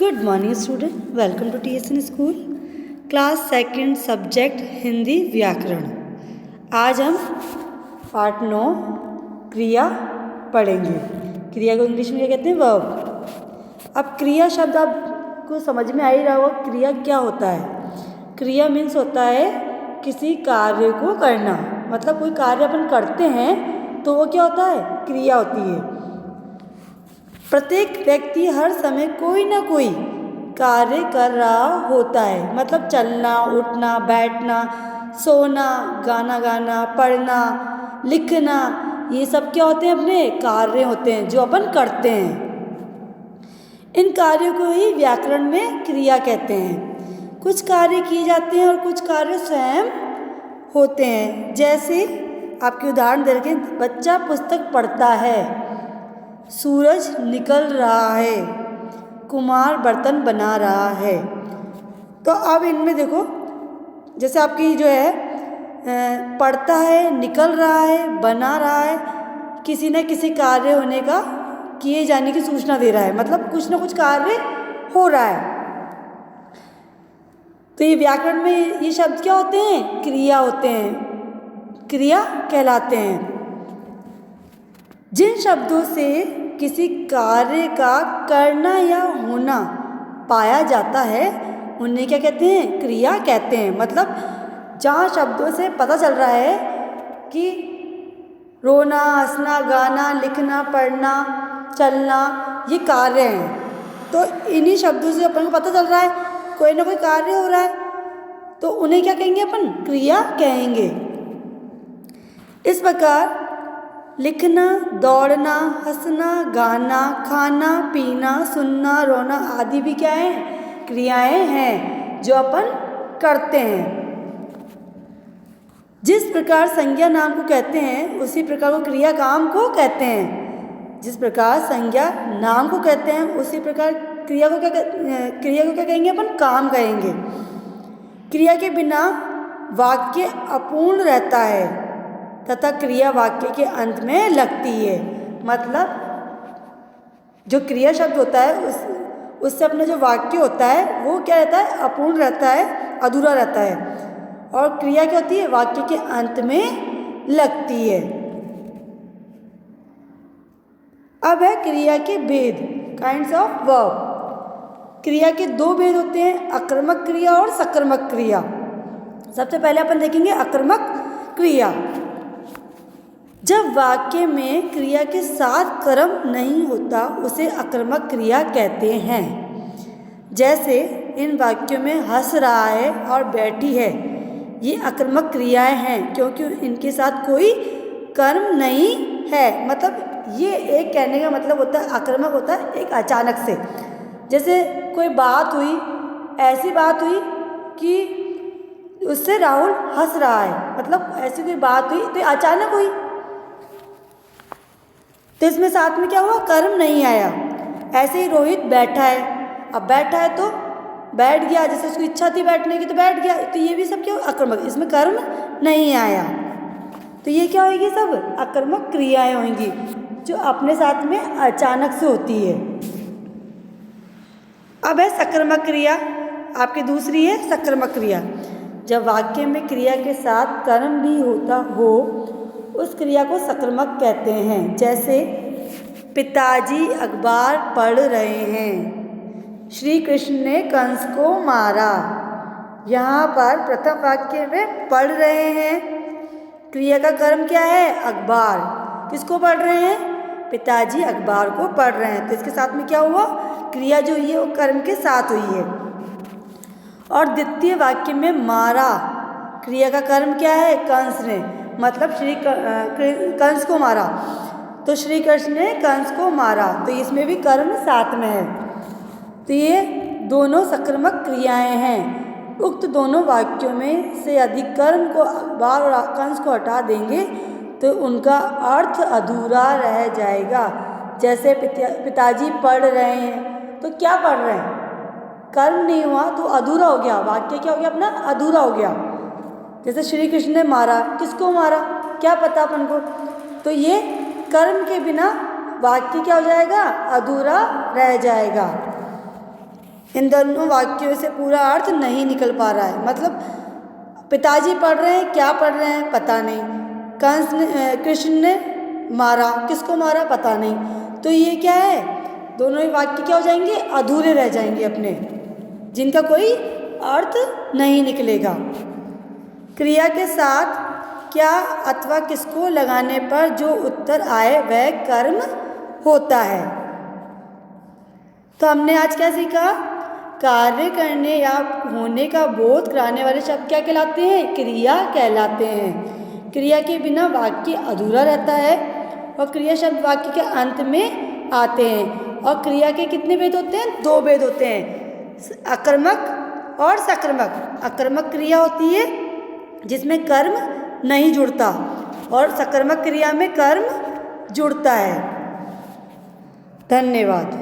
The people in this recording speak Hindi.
Good morning student, welcome to TSN school. Class second, subject Hindi व्याकरण। आज हम पार्ट 9 क्रिया पढ़ेंगे। क्रिया को इंग्लिश में क्या कहते हैं? वर्ब। अब क्रिया शब्द आपको समझ में आ ही रहा होगा, क्रिया क्या होता है। क्रिया मीन्स होता है किसी कार्य को करना, मतलब कोई कार्य अपन करते हैं तो वो क्या होता है? क्रिया होती है। प्रत्येक व्यक्ति हर समय कोई ना कोई कार्य कर रहा होता है, मतलब चलना, उठना, बैठना, सोना, गाना गाना, पढ़ना, लिखना, ये सब क्या होते हैं? अपने कार्य होते हैं जो अपन करते हैं। इन कार्यों को ही व्याकरण में क्रिया कहते हैं। कुछ कार्य किए जाते हैं और कुछ कार्य स्वयं होते हैं। जैसे आपके उदाहरण दे रखे, बच्चा पुस्तक पढ़ता है, सूरज निकल रहा है, कुम्हार बर्तन बना रहा है। तो अब इनमें देखो, जैसे आपकी जो है पढ़ता है, निकल रहा है, बना रहा है, किसी न किसी कार्य होने का, किए जाने की सूचना दे रहा है, मतलब कुछ ना कुछ कार्य हो रहा है। तो ये व्याकरण में ये शब्द क्या होते हैं? क्रिया होते हैं, क्रिया कहलाते हैं। जिन शब्दों से किसी कार्य का करना या होना पाया जाता है उन्हें क्या कहते हैं? क्रिया कहते हैं। मतलब जहाँ शब्दों से पता चल रहा है कि रोना, हंसना, गाना, लिखना, पढ़ना, चलना ये कार्य हैं, तो इन्हीं शब्दों से अपन को पता चल रहा है कोई ना कोई कार्य हो रहा है, तो उन्हें क्या कहेंगे? अपन क्रिया कहेंगे। इस प्रकार लिखना, दौड़ना, हंसना, गाना, खाना, पीना, सुनना, रोना आदि भी क्या है? क्रियाएं हैं जो अपन करते हैं। जिस प्रकार संज्ञा नाम को कहते हैं उसी प्रकार को क्रिया काम को कहते हैं। जिस प्रकार संज्ञा नाम को कहते हैं उसी प्रकार क्रिया को क्या कहेंगे? अपन काम कहेंगे। क्रिया के बिना वाक्य अपूर्ण रहता है तथा क्रिया वाक्य के अंत में लगती है। मतलब जो क्रिया शब्द होता है उससे अपना जो वाक्य होता है वो क्या रहता है? अपूर्ण रहता है, अधूरा रहता है, और क्रिया क्या होती है? वाक्य के अंत में लगती है। अब है क्रिया के भेद, काइंड्स ऑफ वर्ब। क्रिया के दो भेद होते हैं, आक्रामक क्रिया और सक्रमक क्रिया। सबसे पहले अपन देखेंगे आक्रामक क्रिया। जब वाक्य में क्रिया के साथ कर्म नहीं होता उसे आक्रामक क्रिया कहते हैं। जैसे इन वाक्यों में हंस रहा है और बैठी है, ये आक्रामक क्रियाएं हैं क्योंकि इनके साथ कोई कर्म नहीं है। मतलब ये एक कहने का मतलब होता है, आक्रामक होता है एक अचानक से। जैसे कोई बात हुई, ऐसी बात हुई कि उससे राहुल हंस रहा है, मतलब ऐसी कोई बात हुई तो अचानक हुई, तो इसमें साथ में क्या हुआ? कर्म नहीं आया। ऐसे ही रोहित बैठा है, अब बैठा है तो बैठ गया, जैसे उसकी इच्छा थी बैठने की तो बैठ गया, तो ये भी सब क्या? आक्रामक, इसमें कर्म नहीं आया, तो ये क्या होगी? सब आक्रामक क्रियाएं होंगी जो अपने साथ में अचानक से होती है। अब है सक्रमक क्रिया, आपकी दूसरी है सक्रमक क्रिया। जब वाक्य में क्रिया के साथ कर्म भी होता हो उस क्रिया को सक्रमक कहते हैं। जैसे पिताजी अखबार पढ़ रहे हैं, श्री कृष्ण ने कंस को मारा। यहाँ पर प्रथम वाक्य में पढ़ रहे हैं, क्रिया का कर्म क्या है? अखबार। किसको पढ़ रहे हैं? पिताजी अखबार को पढ़ रहे हैं, तो इसके साथ में क्या हुआ? क्रिया जो हुई है वो कर्म के साथ हुई है। और द्वितीय वाक्य में मारा, क्रिया का कर्म क्या है? कंस ने, मतलब श्री कंस को मारा, तो श्री कृष्ण ने कंस को मारा, तो इसमें भी कर्म साथ में है। तो ये दोनों सक्रमक क्रियाएं हैं। उक्त दोनों वाक्यों में से यदि कर्म को अखबार और कंस को हटा देंगे तो उनका अर्थ अधूरा रह जाएगा। जैसे पिताजी पढ़ रहे हैं, तो क्या पढ़ रहे हैं? कर्म नहीं हुआ तो अधूरा हो गया, वाक्य क्या हो गया? अपना अधूरा हो गया। जैसे श्री कृष्ण ने मारा, किसको मारा? क्या पता अपन को, तो ये कर्म के बिना वाक्य क्या हो जाएगा? अधूरा रह जाएगा। इन दोनों वाक्यों से पूरा अर्थ नहीं निकल पा रहा है। मतलब पिताजी पढ़ रहे हैं, क्या पढ़ रहे हैं पता नहीं। कंस ने कृष्ण ने मारा, किसको मारा पता नहीं। तो ये क्या है, दोनों ही वाक्य क्या हो जाएंगे, अधूरे रह जाएंगे अपने, जिनका कोई अर्थ नहीं निकलेगा। क्रिया के साथ क्या अथवा किसको लगाने पर जो उत्तर आए वह कर्म होता है। तो हमने आज क्या सीखा, कार्य करने या होने का बोध कराने वाले शब्द क्या कहलाते हैं, क्रिया कहलाते हैं। क्रिया के बिना वाक्य अधूरा रहता है और क्रिया शब्द वाक्य के अंत में आते हैं। और क्रिया के कितने भेद होते हैं, 2 भेद होते हैं, आक्रमक और सक्रमक। आक्रमक क्रिया होती है जिसमें कर्म नहीं जुड़ता और सक्रमक क्रिया में कर्म जुड़ता है। धन्यवाद।